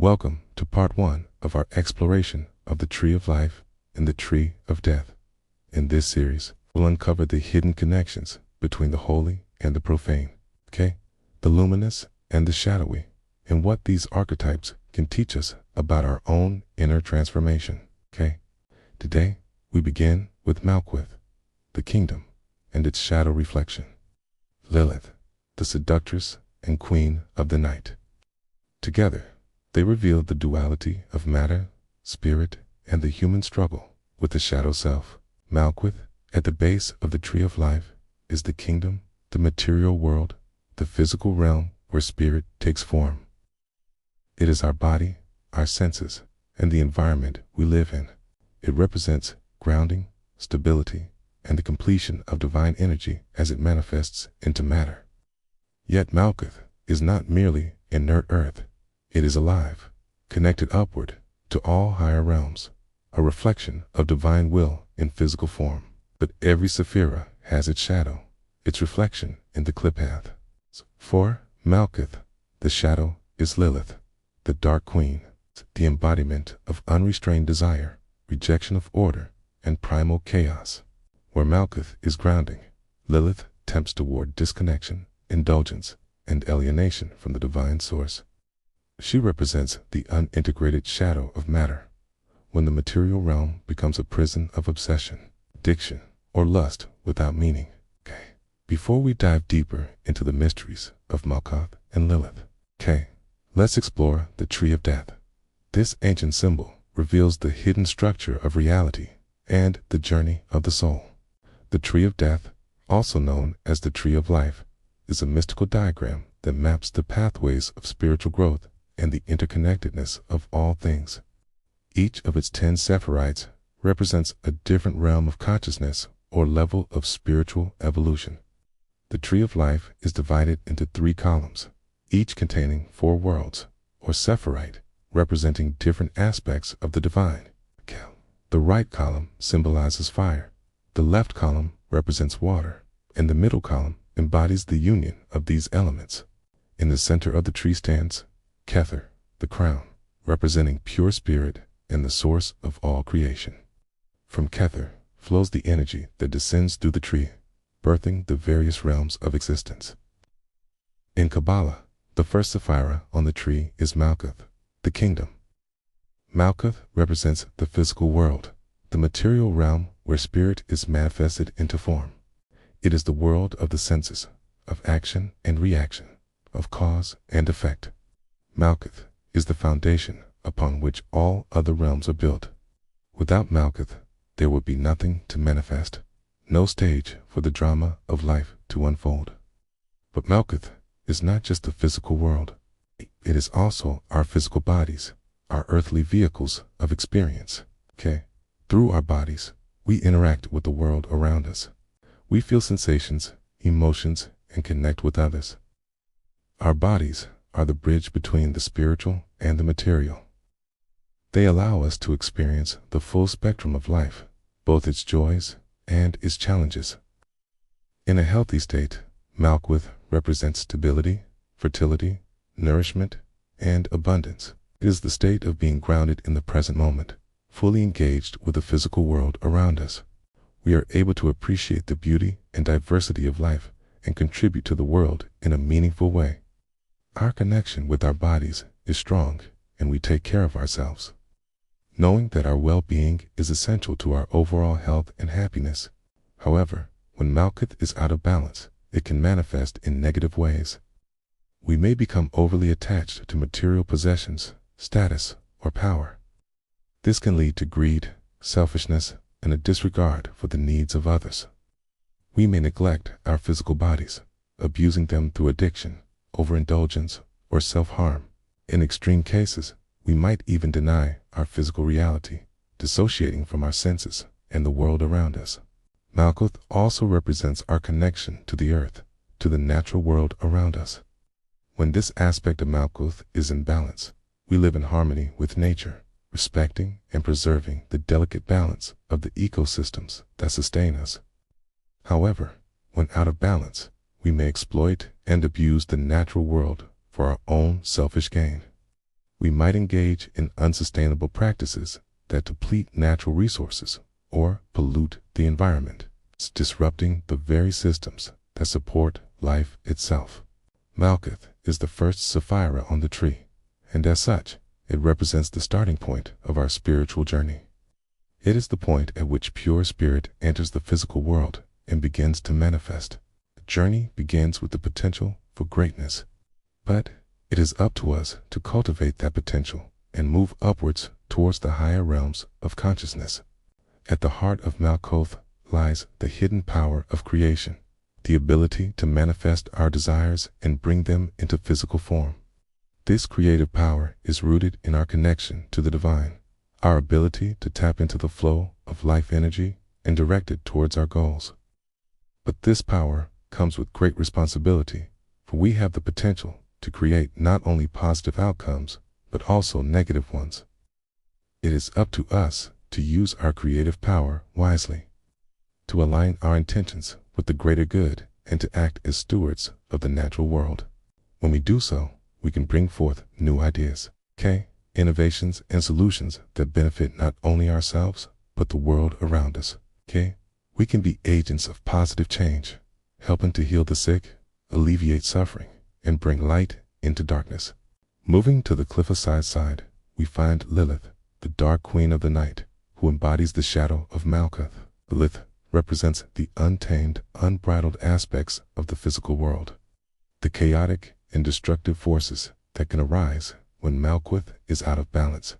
Welcome to part 1 of our exploration of the Tree of Life and the Tree of Death. In this series, we'll uncover the hidden connections between the holy and the profane, the luminous and the shadowy, and what these archetypes can teach us about our own inner transformation. Today, we begin with Malkuth, the kingdom, and its shadow reflection. Lilith, the seductress and queen of the night. Together, they reveal the duality of matter, spirit, and the human struggle with the shadow self. Malkuth, at the base of the Tree of Life, is the kingdom, the material world, the physical realm where spirit takes form. It is our body, our senses, and the environment we live in. It represents grounding, stability, and the completion of divine energy as it manifests into matter. Yet Malkuth is not merely inert earth. It is alive, connected upward to all higher realms, a reflection of divine will in physical form. But every sephira has its shadow, its reflection in the Qliphoth. For Malkuth, the shadow is Lilith, the dark queen, the embodiment of unrestrained desire, rejection of order, and primal chaos. Where Malkuth is grounding, Lilith tempts toward disconnection, indulgence, and alienation from the divine source. She represents the unintegrated shadow of matter, when the material realm becomes a prison of obsession, addiction, or lust without meaning. Before we dive deeper into the mysteries of Malkuth and Lilith, let's explore the Tree of Death. This ancient symbol reveals the hidden structure of reality and the journey of the soul. The Tree of Death, also known as the Tree of Life, is a mystical diagram that maps the pathways of spiritual growth and the interconnectedness of all things. Each of its 10 Sephirotes represents a different realm of consciousness or level of spiritual evolution. The Tree of Life is divided into 3 columns, each containing 4 worlds, or Sephirite, representing different aspects of the divine. The right column symbolizes fire, the left column represents water, and the middle column embodies the union of these elements. In the center of the tree stands Kether, the crown, representing pure spirit and the source of all creation. From Kether flows the energy that descends through the tree, birthing the various realms of existence. In Kabbalah, the first Sephira on the tree is Malkuth, the kingdom. Malkuth represents the physical world, the material realm where spirit is manifested into form. It is the world of the senses, of action and reaction, of cause and effect. Malkuth is the foundation upon which all other realms are built. Without Malkuth, there would be nothing to manifest, no stage for the drama of life to unfold. But Malkuth is not just the physical world. It is also our physical bodies, our earthly vehicles of experience. Through our bodies, we interact with the world around us. We feel sensations, emotions, and connect with others. Our bodies are the bridge between the spiritual and the material. They allow us to experience the full spectrum of life, both its joys and its challenges. In a healthy state, Malkuth represents stability, fertility, nourishment, and abundance. It is the state of being grounded in the present moment, fully engaged with the physical world around us. We are able to appreciate the beauty and diversity of life and contribute to the world in a meaningful way. Our connection with our bodies is strong, and we take care of ourselves, knowing that our well-being is essential to our overall health and happiness. However, when Malkuth is out of balance, it can manifest in negative ways. We may become overly attached to material possessions, status, or power. This can lead to greed, selfishness, and a disregard for the needs of others. We may neglect our physical bodies, abusing them through addiction, overindulgence, or self-harm. In extreme cases, we might even deny our physical reality, dissociating from our senses and the world around us. Malkuth also represents our connection to the earth, to the natural world around us. When this aspect of Malkuth is in balance, we live in harmony with nature, respecting and preserving the delicate balance of the ecosystems that sustain us. However, when out of balance, we may exploit and abuse the natural world for our own selfish gain. We might engage in unsustainable practices that deplete natural resources or pollute the environment, disrupting the very systems that support life itself. Malkuth is the first sapphire on the tree, and as such, it represents the starting point of our spiritual journey. It is the point at which pure spirit enters the physical world and begins to manifest. The journey begins with the potential for greatness, but it is up to us to cultivate that potential and move upwards towards the higher realms of consciousness. At the heart of Malkuth lies the hidden power of creation, the ability to manifest our desires and bring them into physical form. This creative power is rooted in our connection to the divine, our ability to tap into the flow of life energy and direct it towards our goals. But this power comes with great responsibility, for we have the potential to create not only positive outcomes, but also negative ones. It is up to us to use our creative power wisely, to align our intentions with the greater good, and to act as stewards of the natural world. When we do so, we can bring forth new ideas, innovations and solutions that benefit not only ourselves, but the world around us. We can be agents of positive change, helping to heal the sick, alleviate suffering, and bring light into darkness. Moving to the Qliphoth side, we find Lilith, the dark queen of the night, who embodies the shadow of Malkuth. Lilith represents the untamed, unbridled aspects of the physical world, the chaotic and destructive forces that can arise when Malkuth is out of balance.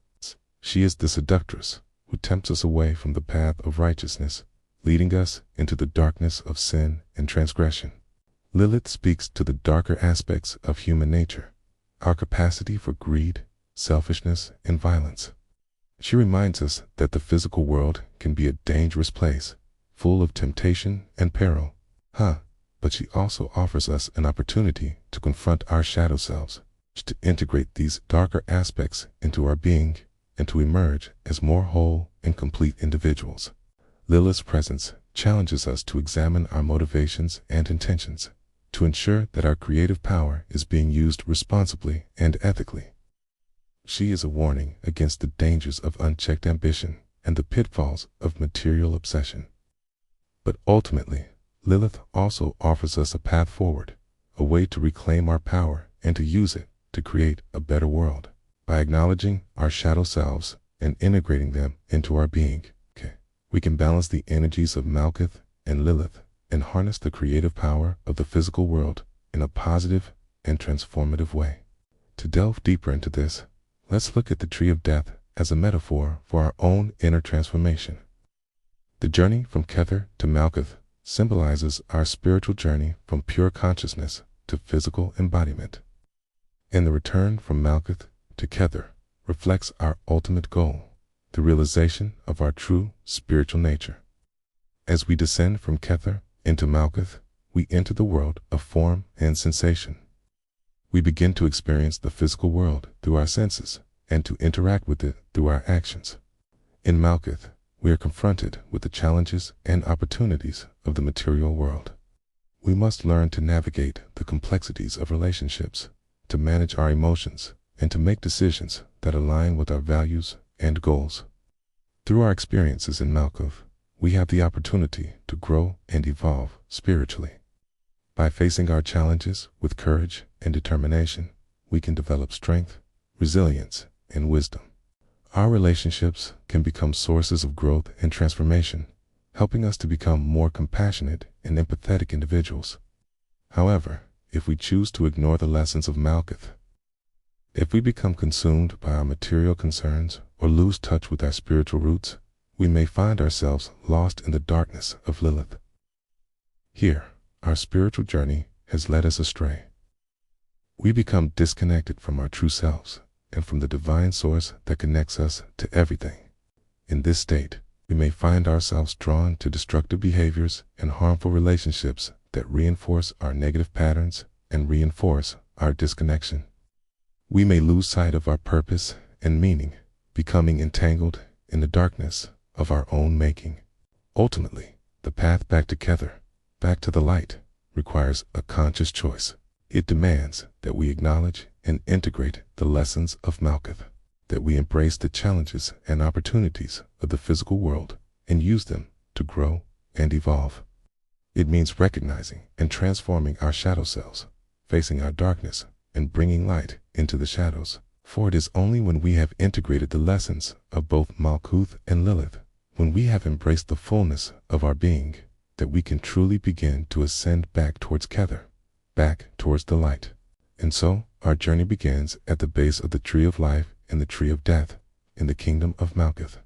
She is the seductress who tempts us away from the path of righteousness, leading us into the darkness of sin and transgression. Lilith speaks to the darker aspects of human nature, our capacity for greed, selfishness, and violence. She reminds us that the physical world can be a dangerous place, full of temptation and peril. But she also offers us an opportunity to confront our shadow selves, to integrate these darker aspects into our being, and to emerge as more whole and complete individuals. Lilith's presence challenges us to examine our motivations and intentions, to ensure that our creative power is being used responsibly and ethically. She is a warning against the dangers of unchecked ambition and the pitfalls of material obsession. But ultimately, Lilith also offers us a path forward, a way to reclaim our power and to use it to create a better world. By acknowledging our shadow selves and integrating them into our being, we can balance the energies of Malkuth and Lilith and harness the creative power of the physical world in a positive and transformative way. To delve deeper into this, let's look at the Tree of Death as a metaphor for our own inner transformation. The journey from Kether to Malkuth symbolizes our spiritual journey from pure consciousness to physical embodiment. And the return from Malkuth to Kether reflects our ultimate goal, the realization of our true spiritual nature. As we descend from Kether into Malkuth, we enter the world of form and sensation. We begin to experience the physical world through our senses and to interact with it through our actions. In Malkuth, we are confronted with the challenges and opportunities of the material world. We must learn to navigate the complexities of relationships, to manage our emotions, and to make decisions that align with our values and goals. Through our experiences in Malkuth, we have the opportunity to grow and evolve spiritually. By facing our challenges with courage and determination, we can develop strength, resilience, and wisdom. Our relationships can become sources of growth and transformation, helping us to become more compassionate and empathetic individuals. However, if we choose to ignore the lessons of Malkuth, if we become consumed by our material concerns or lose touch with our spiritual roots, we may find ourselves lost in the darkness of Lilith. Here, our spiritual journey has led us astray. We become disconnected from our true selves and from the divine source that connects us to everything. In this state, we may find ourselves drawn to destructive behaviors and harmful relationships that reinforce our negative patterns and reinforce our disconnection. We may lose sight of our purpose and meaning, becoming entangled in the darkness of our own making. Ultimately, the path back to Kether, back to the light, requires a conscious choice. It demands that we acknowledge and integrate the lessons of Malkuth, that we embrace the challenges and opportunities of the physical world and use them to grow and evolve. It means recognizing and transforming our shadow selves, facing our darkness, and bringing light into the shadows. For it is only when we have integrated the lessons of both Malkuth and Lilith, when we have embraced the fullness of our being, that we can truly begin to ascend back towards Kether, back towards the light. And so, our journey begins at the base of the Tree of Life and the Tree of Death, in the kingdom of Malkuth,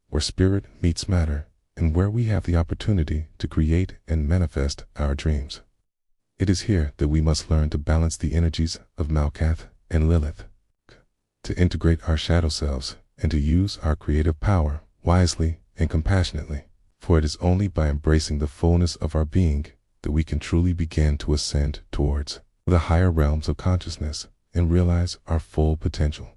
where spirit meets matter, and where we have the opportunity to create and manifest our dreams. It is here that we must learn to balance the energies of Malkuth and Lilith, to integrate our shadow selves, and to use our creative power wisely and compassionately. For it is only by embracing the fullness of our being that we can truly begin to ascend towards the higher realms of consciousness and realize our full potential.